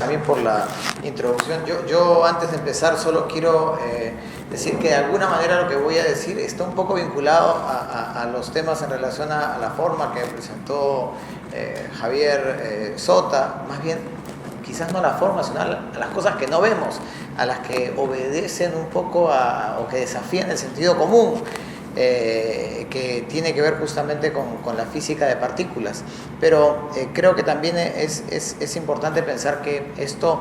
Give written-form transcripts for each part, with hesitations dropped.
También por la introducción. Yo antes de empezar solo quiero decir que de alguna manera lo que voy a decir está un poco vinculado a los temas en relación a la forma que presentó Javier Sota, más bien quizás no la forma, sino a las cosas que no vemos, a las que obedecen un poco o que desafían el sentido común. Que tiene que ver justamente con la física de partículas, pero creo que también es importante pensar que esto,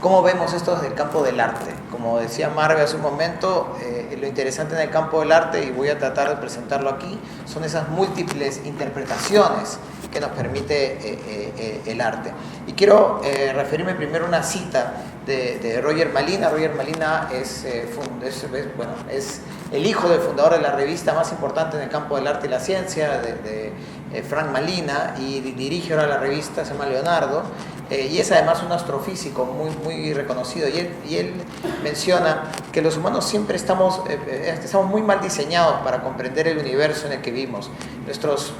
cómo vemos esto desde el campo del arte. Como decía Marve hace un momento, lo interesante en el campo del arte, y voy a tratar de presentarlo aquí, son esas múltiples interpretaciones que nos permite el arte. Y quiero referirme primero a una cita de Roger Malina. Roger Malina es el hijo del fundador de la revista más importante en el campo del arte y la ciencia, de Frank Malina, y dirige ahora la revista, se llama Leonardo, y es además un astrofísico muy reconocido, y él menciona que los humanos siempre estamos muy mal diseñados para comprender el universo en el que vivimos. Nuestros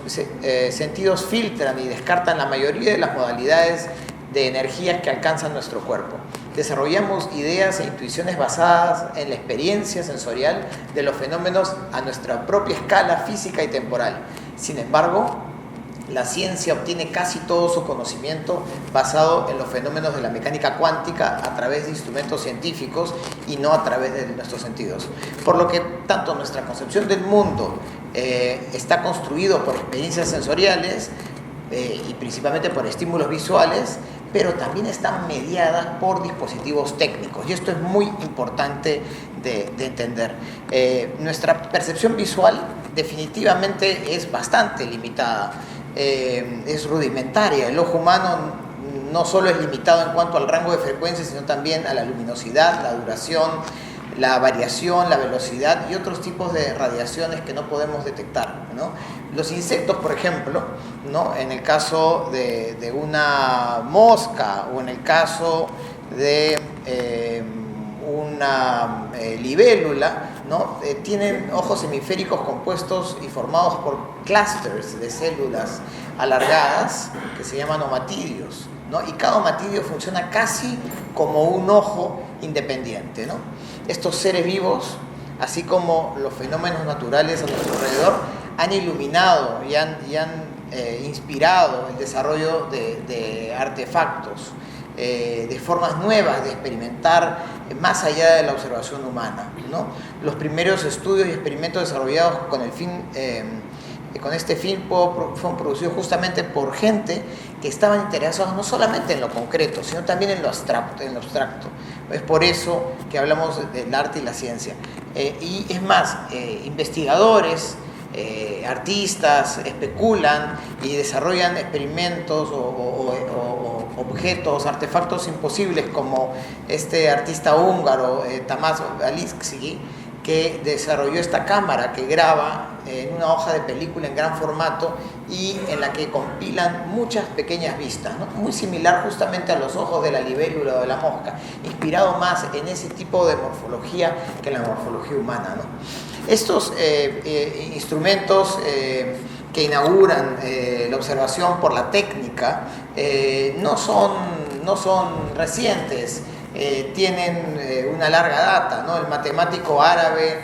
sentidos filtran y descartan la mayoría de las modalidades de energías que alcanzan nuestro cuerpo. Desarrollamos ideas e intuiciones basadas en la experiencia sensorial de los fenómenos a nuestra propia escala física y temporal. Sin embargo, la ciencia obtiene casi todo su conocimiento basado en los fenómenos de la mecánica cuántica a través de instrumentos científicos y no a través de nuestros sentidos. Por lo que tanto nuestra concepción del mundo está construido por experiencias sensoriales y principalmente por estímulos visuales, pero también están mediadas por dispositivos técnicos, y esto es muy importante de entender. Nuestra percepción visual definitivamente es bastante limitada, es rudimentaria. El ojo humano no solo es limitado en cuanto al rango de frecuencia, sino también a la luminosidad, la duración, la variación, la velocidad y otros tipos de radiaciones que no podemos detectar, ¿no? Los insectos, por ejemplo, ¿no? En el caso de una mosca o en el caso de una libélula, ¿no? Tienen ojos hemisféricos compuestos y formados por clústeres de células alargadas que se llaman omatidios, ¿no? Y cada omatidio funciona casi como un ojo independiente, ¿no? Estos seres vivos, así como los fenómenos naturales a nuestro alrededor, han iluminado y han inspirado el desarrollo de artefactos, de formas nuevas de experimentar más allá de la observación humana, ¿no? Los primeros estudios y experimentos desarrollados con este fin fueron producidos justamente por gente que estaban interesados no solamente en lo concreto, sino también en lo abstracto. Es por eso que hablamos del arte y la ciencia. Y es más, investigadores, artistas especulan y desarrollan experimentos o objetos, artefactos imposibles, como este artista húngaro, Tamás Alicsky, que desarrolló esta cámara que graba en una hoja de película en gran formato y en la que compilan muchas pequeñas vistas, ¿no? Muy similar justamente a los ojos de la libélula o de la mosca, inspirado más en ese tipo de morfología que en la morfología humana, ¿no? Estos instrumentos que inauguran la observación por la técnica no son recientes. Tienen una larga data, ¿no? El matemático árabe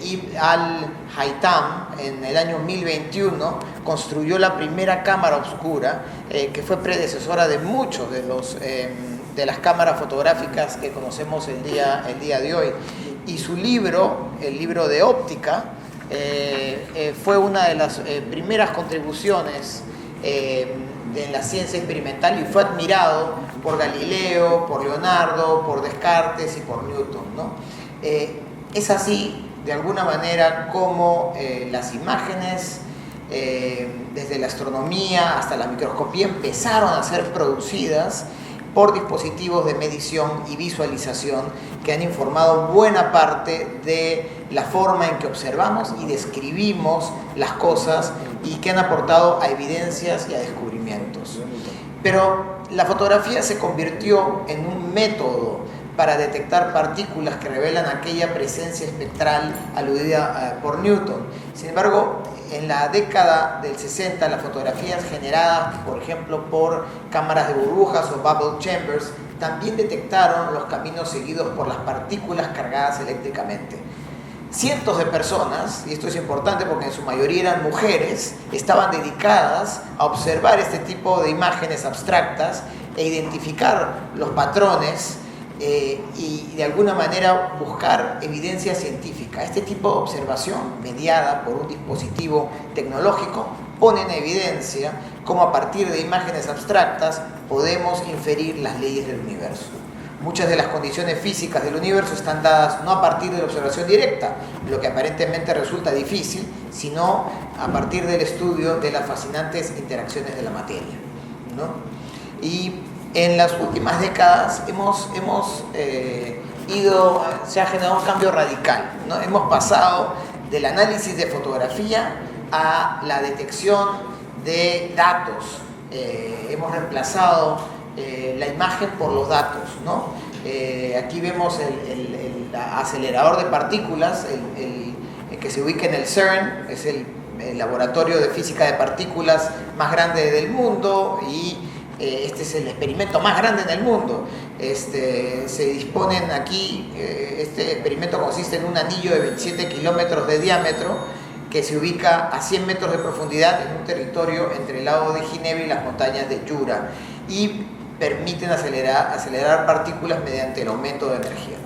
Ibn al-Haytham en el año 1021 construyó la primera cámara oscura que fue predecesora de muchos de las cámaras fotográficas que conocemos el día de hoy. Y su libro, el libro de óptica, fue una de las primeras contribuciones en la ciencia experimental y fue admirado por Galileo, por Leonardo, por Descartes y por Newton, ¿no? Es así, de alguna manera, como las imágenes, desde la astronomía hasta la microscopía, empezaron a ser producidas por dispositivos de medición y visualización que han informado buena parte de la forma en que observamos y describimos las cosas y que han aportado a evidencias y a descubrimientos. Pero la fotografía se convirtió en un método para detectar partículas que revelan aquella presencia espectral aludida por Newton. Sin embargo, en la década del 60, las fotografías generadas, por ejemplo, por cámaras de burbujas o bubble chambers, también detectaron los caminos seguidos por las partículas cargadas eléctricamente. Cientos de personas, y esto es importante porque en su mayoría eran mujeres, estaban dedicadas a observar este tipo de imágenes abstractas e identificar los patrones y de alguna manera buscar evidencia científica. Este tipo de observación, mediada por un dispositivo tecnológico, pone en evidencia cómo a partir de imágenes abstractas podemos inferir las leyes del universo. Muchas de las condiciones físicas del universo están dadas no a partir de la observación directa, lo que aparentemente resulta difícil, sino a partir del estudio de las fascinantes interacciones de la materia, ¿no? Y en las últimas décadas se ha generado un cambio radical, ¿no? Hemos pasado del análisis de fotografía a la detección de datos. Hemos reemplazado la imagen por los datos, ¿no? Aquí vemos el acelerador de partículas, el que se ubica en el CERN, es el laboratorio de física de partículas más grande del mundo, y este es el experimento más grande en el mundo. Se disponen aquí, este experimento consiste en un anillo de 27 kilómetros de diámetro que se ubica a 100 metros de profundidad en un territorio entre el lago de Ginebra y las montañas de Jura, y permiten acelerar partículas mediante el aumento de energía.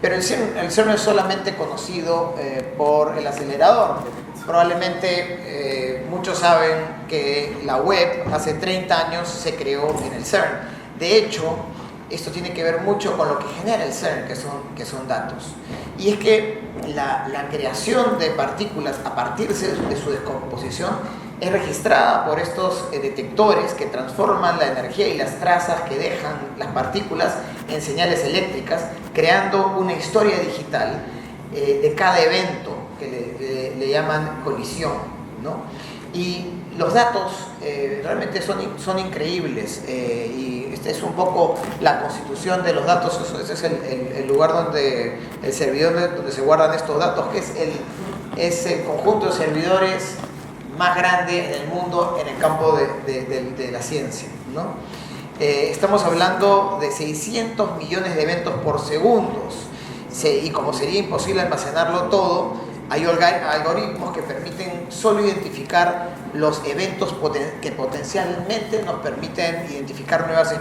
Pero el CERN no es solamente conocido por el acelerador. Probablemente muchos saben que la web hace 30 años se creó en el CERN. De hecho, esto tiene que ver mucho con lo que genera el CERN, que son datos. Y es que la creación de partículas a partir de su descomposición es registrada por estos detectores que transforman la energía y las trazas que dejan las partículas en señales eléctricas, creando una historia digital de cada evento que le llaman colisión, ¿no? Y los datos realmente son increíbles, y este es un poco la constitución de los datos. Ese es el lugar donde el servidor donde se guardan estos datos, que es el conjunto de servidores más grande en el mundo en el campo de la ciencia, ¿no? Estamos hablando de 600 millones de eventos por segundo, y como sería imposible almacenarlo todo, hay algoritmos que permiten solo identificar los eventos que potencialmente nos permiten identificar nuevas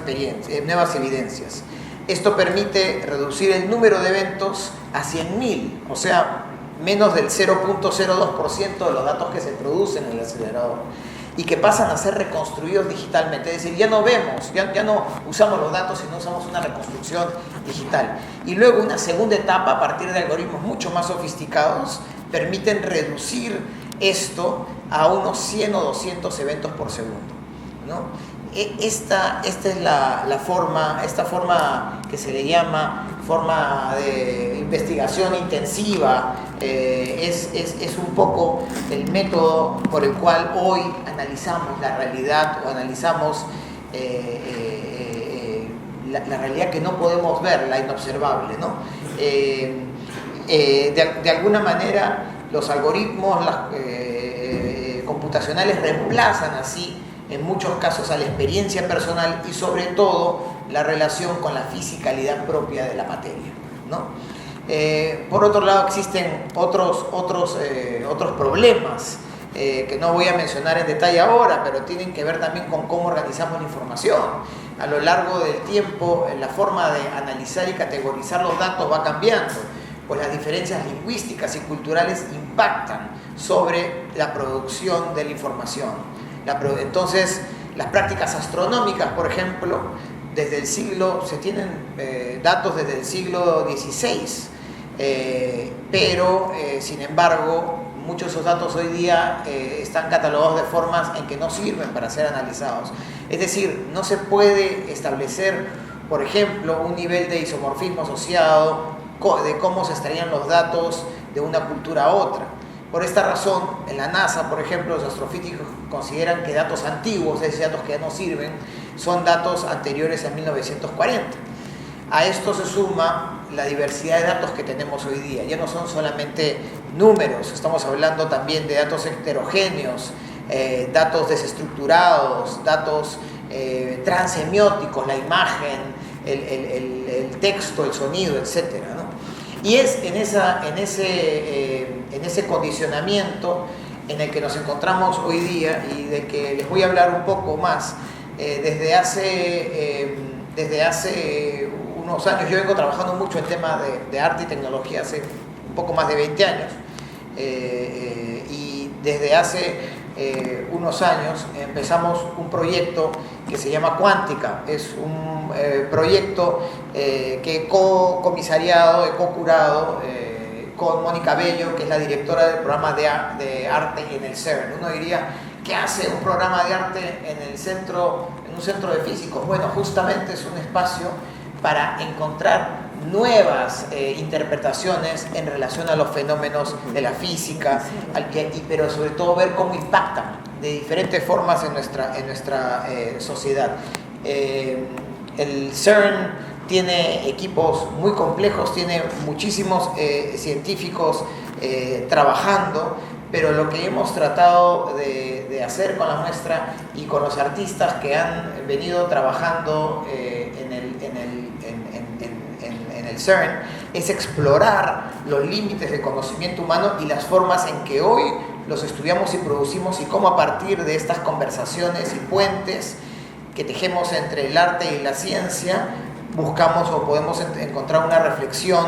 evidencias. Esto permite reducir el número de eventos a 100.000, o sea, menos del 0.02% de los datos que se producen en el acelerador, y que pasan a ser reconstruidos digitalmente. Es decir, ya no vemos, ya no usamos los datos, sino usamos una reconstrucción digital. Y luego una segunda etapa, a partir de algoritmos mucho más sofisticados, permiten reducir esto a unos 100 o 200 eventos por segundo, ¿no? Esta es la forma, esta forma que se le llama forma de investigación intensiva, es un poco el método por el cual hoy analizamos la realidad, o analizamos la realidad que no podemos ver, la inobservable, ¿no? De alguna manera, los algoritmos computacionales reemplazan así en muchos casos a la experiencia personal y sobre todo la relación con la fisicalidad propia de la materia, ¿no? Por otro lado, existen otros problemas que no voy a mencionar en detalle ahora, pero tienen que ver también con cómo organizamos la información. A lo largo del tiempo, la forma de analizar y categorizar los datos va cambiando, pues las diferencias lingüísticas y culturales impactan sobre la producción de la información. Entonces, las prácticas astronómicas, por ejemplo, se tienen datos desde el siglo XVI, pero sin embargo, muchos de esos datos hoy día están catalogados de formas en que no sirven para ser analizados. Es decir, no se puede establecer, por ejemplo, un nivel de isomorfismo asociado de cómo se extraían los datos de una cultura a otra. Por esta razón, en la NASA, por ejemplo, los astrofísicos consideran que datos antiguos, es decir, datos que ya no sirven, son datos anteriores a 1940. A esto se suma la diversidad de datos que tenemos hoy día. Ya no son solamente números, estamos hablando también de datos heterogéneos, datos desestructurados, datos transemióticos, la imagen, el texto, el sonido, etc., ¿no? Y es en ese condicionamiento en el que nos encontramos hoy día y de que les voy a hablar un poco más. Desde hace unos años, yo vengo trabajando mucho en temas de arte y tecnología hace un poco más de 20 años. Y desde hace unos años empezamos un proyecto que se llama Cuántica. Es un proyecto que he co-comisariado, he co-curado con Mónica Bello, que es la directora del programa de arte en el CERN. Uno diría, ¿qué hace un programa de arte en un centro de físicos? Bueno, justamente es un espacio para encontrar nuevas interpretaciones en relación a los fenómenos de la física, pero sobre todo ver cómo impactan de diferentes formas en nuestra sociedad. El CERN tiene equipos muy complejos, tiene muchísimos científicos trabajando, pero lo que hemos tratado de hacer con la muestra y con los artistas que han venido trabajando en el CERN es explorar los límites del conocimiento humano y las formas en que hoy los estudiamos y producimos, y cómo a partir de estas conversaciones y puentes que tejemos entre el arte y la ciencia buscamos o podemos encontrar una reflexión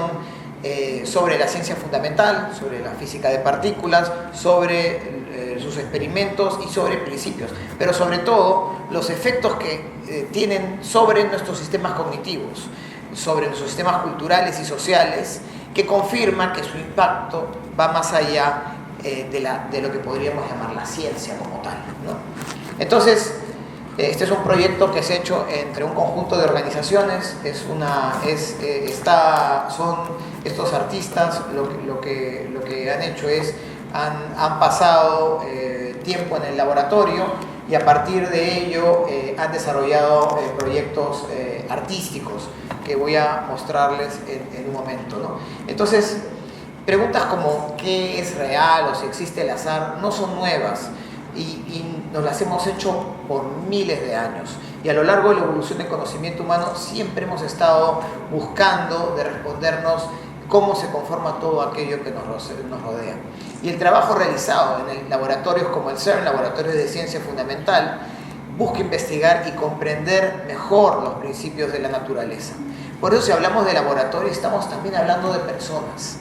sobre la ciencia fundamental, sobre la física de partículas, sobre sus experimentos y sobre principios, pero sobre todo los efectos que tienen sobre nuestros sistemas cognitivos, sobre nuestros sistemas culturales y sociales, que confirman que su impacto va más allá de lo que podríamos llamar la ciencia como tal, ¿no? Entonces, este es un proyecto que se ha hecho entre un conjunto de organizaciones. Son estos artistas lo que han hecho es han pasado tiempo en el laboratorio y a partir de ello han desarrollado proyectos artísticos que voy a mostrarles en un momento, ¿no? Entonces, preguntas como ¿qué es real o si existe el azar? No son nuevas. Y nos las hemos hecho por miles de años, y a lo largo de la evolución del conocimiento humano siempre hemos estado buscando de respondernos cómo se conforma todo aquello que nos rodea. Y el trabajo realizado en laboratorios como el CERN, Laboratorios de Ciencia Fundamental, busca investigar y comprender mejor los principios de la naturaleza. Por eso, si hablamos de laboratorio, estamos también hablando de personas,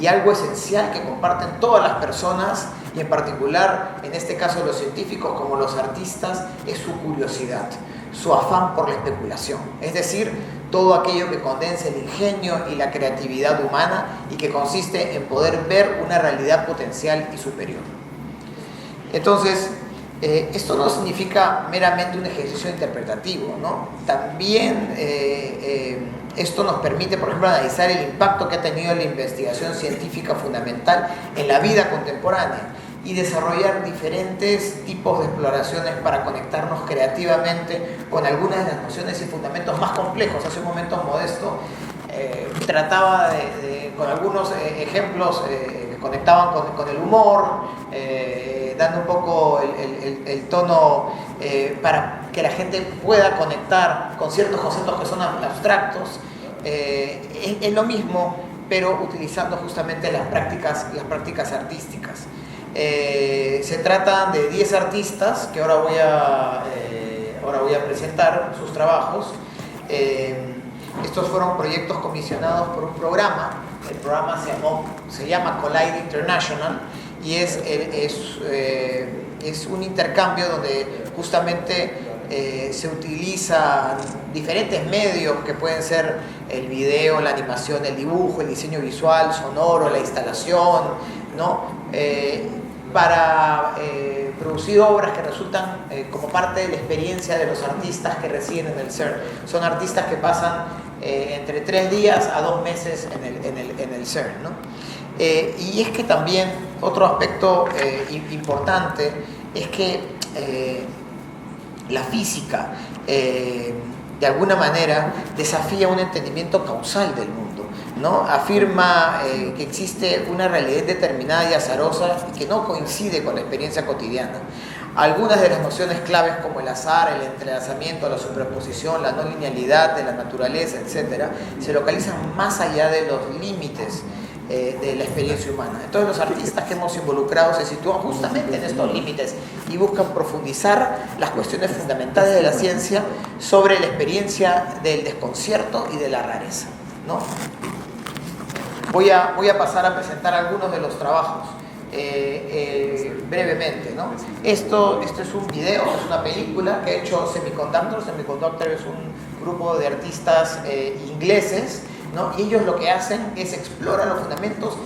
y algo esencial que comparten todas las personas, y en particular, en este caso los científicos como los artistas, es su curiosidad, su afán por la especulación. Es decir, todo aquello que condensa el ingenio y la creatividad humana y que consiste en poder ver una realidad potencial y superior. Entonces, esto no significa meramente un ejercicio interpretativo, ¿no? También esto nos permite, por ejemplo, analizar el impacto que ha tenido la investigación científica fundamental en la vida contemporánea y desarrollar diferentes tipos de exploraciones para conectarnos creativamente con algunas de las nociones y fundamentos más complejos. Hace un momento Modesto trataba con algunos ejemplos que conectaban con el humor, dando un poco el tono para que la gente pueda conectar con ciertos conceptos que son abstractos. Es lo mismo, pero utilizando justamente las prácticas artísticas. Se trata de 10 artistas que ahora voy a presentar sus trabajos. Estos fueron proyectos comisionados por un programa. El programa se llama Collide International y es un intercambio donde justamente se utilizan diferentes medios que pueden ser el video, la animación, el dibujo, el diseño visual, sonoro, la instalación, ¿no? Para producir obras que resultan como parte de la experiencia de los artistas que residen en el CERN. Son artistas que pasan entre 3 días a 2 meses en el CERN, ¿no? Y es que también otro aspecto importante es que la física de alguna manera desafía un entendimiento causal del mundo, ¿no? Afirma que existe una realidad determinada y azarosa y que no coincide con la experiencia cotidiana. Algunas de las nociones claves como el azar, el entrelazamiento, la superposición, la no linealidad de la naturaleza, etc., se localizan más allá de los límites de la experiencia humana. Entonces los artistas que hemos involucrado se sitúan justamente en estos límites y buscan profundizar las cuestiones fundamentales de la ciencia sobre la experiencia del desconcierto y de la rareza, ¿no? Voy a pasar a presentar algunos de los trabajos brevemente, ¿no? Esto es un video, es una película que ha hecho Semiconductor. Semiconductor es un grupo de artistas ingleses, ¿no? Y ellos lo que hacen es explorar los fundamentos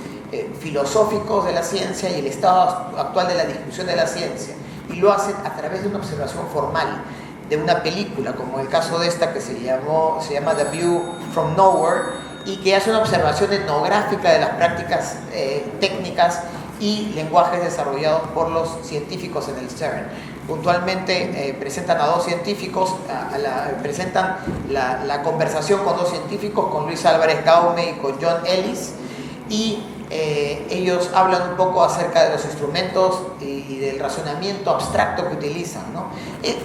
filosóficos de la ciencia y el estado actual de la discusión de la ciencia, y lo hacen a través de una observación formal de una película, como el caso de esta que se llama The View from Nowhere, y que hace una observación etnográfica de las prácticas técnicas y lenguajes desarrollados por los científicos en el CERN. Puntualmente presentan a dos científicos, presentan la conversación con dos científicos, con Luis Álvarez Gaume y con John Ellis, y ellos hablan un poco acerca de los instrumentos y del razonamiento abstracto que utilizan, ¿no?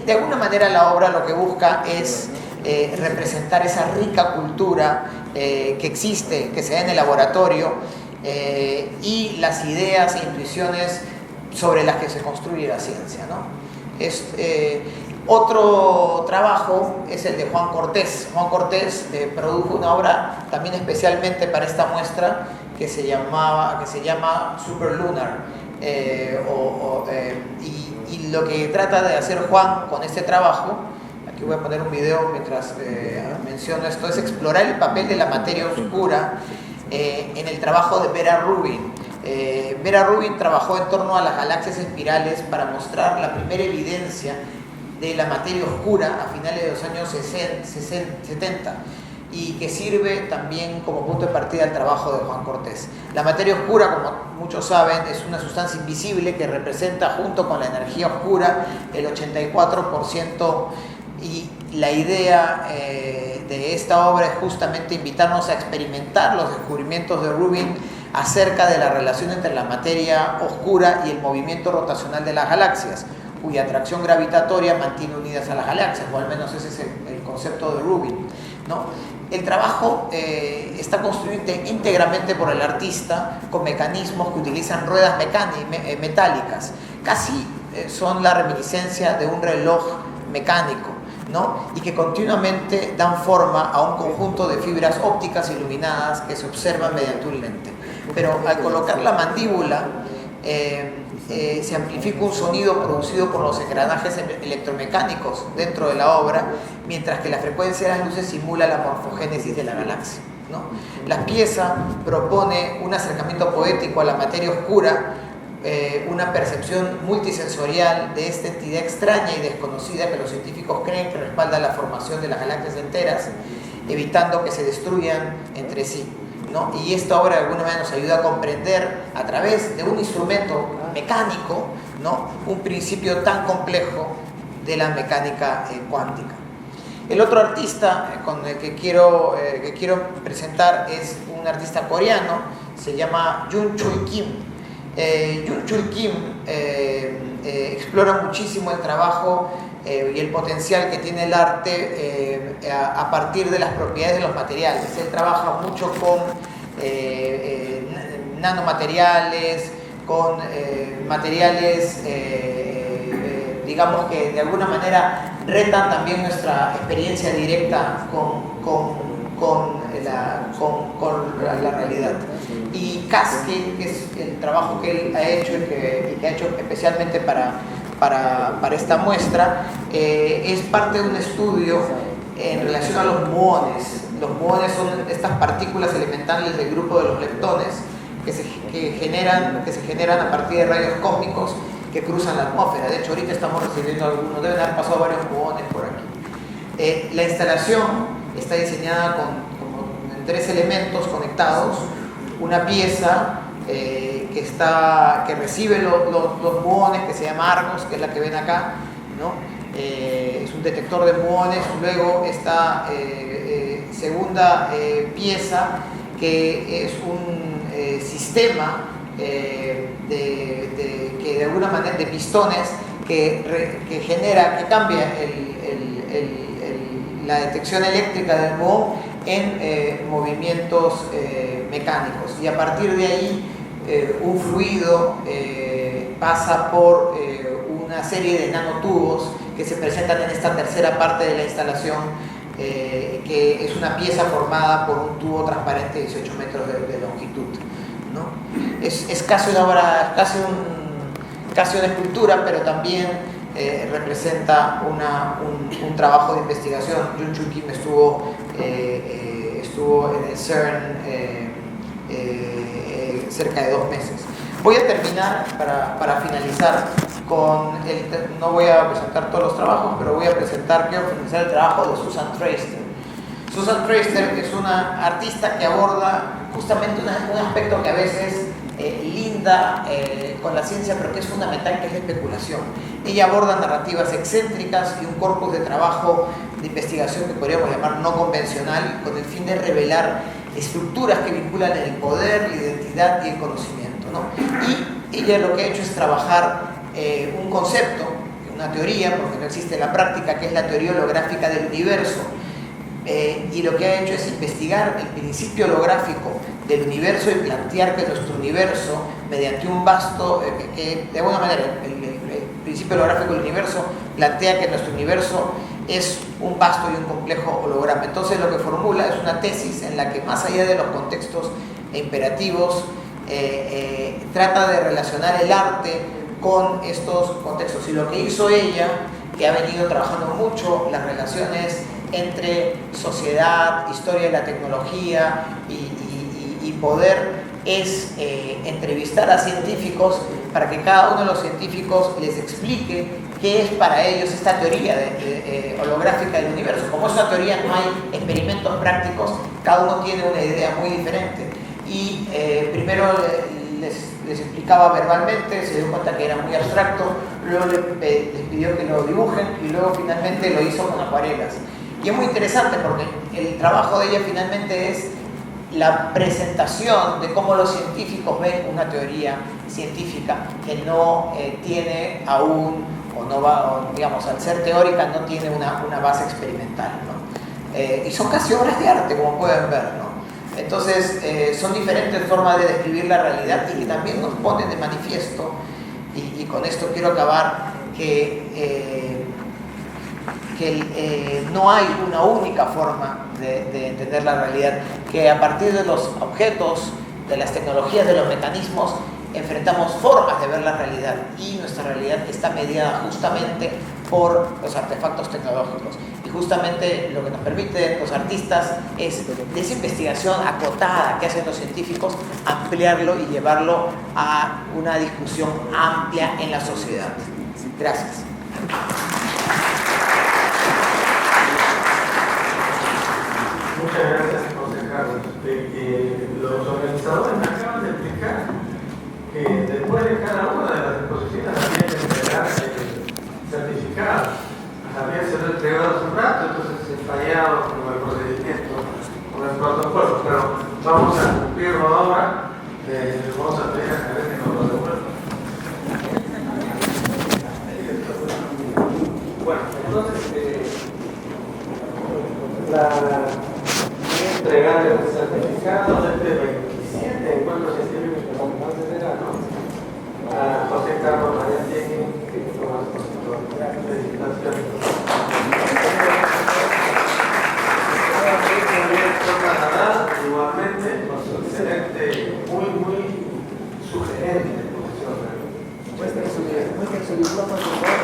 De alguna manera la obra lo que busca es representar esa rica cultura que existe, que se da en el laboratorio, y las ideas e intuiciones sobre las que se construye la ciencia, ¿no? Otro trabajo es el de Juan Cortés. Juan Cortés produjo una obra también especialmente para esta muestra que se llama Superlunar, y lo que trata de hacer Juan con este trabajo, aquí voy a poner un video mientras menciono esto, es explorar el papel de la materia oscura en el trabajo de Vera Rubin. Vera Rubin trabajó en torno a las galaxias espirales para mostrar la primera evidencia de la materia oscura a finales de los años 70, y que sirve también como punto de partida del trabajo de Juan Cortés. La materia oscura, como muchos saben, es una sustancia invisible que representa, junto con la energía oscura, el 84%, y la idea de esta obra es justamente invitarnos a experimentar los descubrimientos de Rubin acerca de la relación entre la materia oscura y el movimiento rotacional de las galaxias, cuya atracción gravitatoria mantiene unidas a las galaxias, o al menos ese es el concepto de Rubin, ¿no? El trabajo está construido íntegramente por el artista con mecanismos que utilizan ruedas metálicas. Casi son la reminiscencia de un reloj mecánico, ¿no? Y que continuamente dan forma a un conjunto de fibras ópticas iluminadas que se observan mediante un lente. Pero al colocar la mandíbula, se amplifica un sonido producido por los engranajes electromecánicos dentro de la obra, mientras que la frecuencia de las luces simula la morfogénesis de la galaxia, ¿no? La pieza propone un acercamiento poético a la materia oscura, una percepción multisensorial de esta entidad extraña y desconocida que los científicos creen que respalda la formación de las galaxias enteras, evitando que se destruyan entre sí, ¿no? Y esta obra de alguna manera nos ayuda a comprender a través de un instrumento mecánico, ¿no?, un principio tan complejo de la mecánica cuántica. El otro artista con el que quiero presentar es un artista coreano, se llama Jung Chul Kim. Jung Chul Kim explora muchísimo el trabajo y el potencial que tiene el arte a partir de las propiedades de los materiales. Él trabaja mucho con nanomateriales, con materiales, digamos que de alguna manera retan también nuestra experiencia directa con la realidad. Y Casque, que es el trabajo que él ha hecho y que ha hecho especialmente para esta muestra, es parte de un estudio en relación a los muones. Los muones son estas partículas elementales del grupo de los leptones que se generan a partir de rayos cósmicos que cruzan la atmósfera. De hecho, ahorita estamos recibiendo algunos, deben haber pasado varios muones por aquí. La instalación está diseñada con 3 elementos conectados, una pieza que recibe los muones, que se llama Argos, que es la que ven acá, ¿no? Es un detector de muones. Luego esta segunda pieza, que es un sistema que de alguna manera de pistones que genera, que cambia la detección eléctrica del muón en movimientos mecánicos, y a partir de ahí un fluido pasa por una serie de nanotubos que se presentan en esta tercera parte de la instalación, que es una pieza formada por un tubo transparente de 18 metros de longitud, ¿no? Es casi una obra, casi una escultura, pero también representa un trabajo de investigación. Jun Chul Kim estuvo en el CERN cerca de 2 meses. Voy a terminar para finalizar con no voy a presentar todos los trabajos, pero quiero finalizar el trabajo de Susan Treister. Susan Treister es una artista que aborda justamente un aspecto que a veces linda con la ciencia, pero que es fundamental, que es la especulación. Ella aborda narrativas excéntricas y un corpus de trabajo de investigación que podríamos llamar no convencional, con el fin de revelar estructuras que vinculan el poder, la identidad y el conocimiento, ¿no? Y ella lo que ha hecho es trabajar un concepto, una teoría, porque no existe la práctica, que es la teoría holográfica del universo. Y lo que ha hecho es investigar el principio holográfico del universo y plantear que nuestro universo, mediante un vasto, que de alguna manera el principio holográfico del universo plantea que nuestro universo es un vasto y un complejo holograma. Entonces lo que formula es una tesis en la que, más allá de los contextos imperativos, trata de relacionar el arte con estos contextos. Y lo que hizo ella, que ha venido trabajando mucho las relaciones entre sociedad, historia de la tecnología y poder, es entrevistar a científicos para que cada uno de los científicos les explique qué es para ellos esta teoría holográfica del universo. Como esa teoría no hay experimentos prácticos, cada uno tiene una idea muy diferente. Y primero les explicaba verbalmente, se dio cuenta que era muy abstracto, luego les pidió que lo dibujen y luego finalmente lo hizo con acuarelas. Y es muy interesante porque el trabajo de ella finalmente es la presentación de cómo los científicos ven una teoría científica que no tiene aún, o no va, o, digamos, al ser teórica no tiene una base experimental, ¿no? Y son casi obras de arte, como pueden ver, ¿no? Entonces, son diferentes formas de describir la realidad y que también nos ponen de manifiesto, y con esto quiero acabar, que no hay una única forma de entender la realidad, que a partir de los objetos, de las tecnologías, de los mecanismos, enfrentamos formas de ver la realidad, y nuestra realidad está mediada justamente por los artefactos tecnológicos. Y justamente lo que nos permite los artistas es, de esa investigación acotada que hacen los científicos, ampliarlo y llevarlo a una discusión amplia en la sociedad. Gracias. Muchas gracias, José Carlos. Los organizadores me acaban de explicar que después de cada una de las exposiciones había que entregar certificados. Había sido entregado hace un rato, entonces he fallado con el procedimiento, con el protocolo, pero vamos a cumplirlo ahora. Vamos a pedir a Javier que nos lo devuelva. Bueno, entonces entregar el certificado de este 27 encuentros científicos que comenzamos de verano a José Carlos María Tiegui, que toma su felicitaciones. Igualmente, con su excelente, muy sugerente exposición. Muestra su diploma, por favor.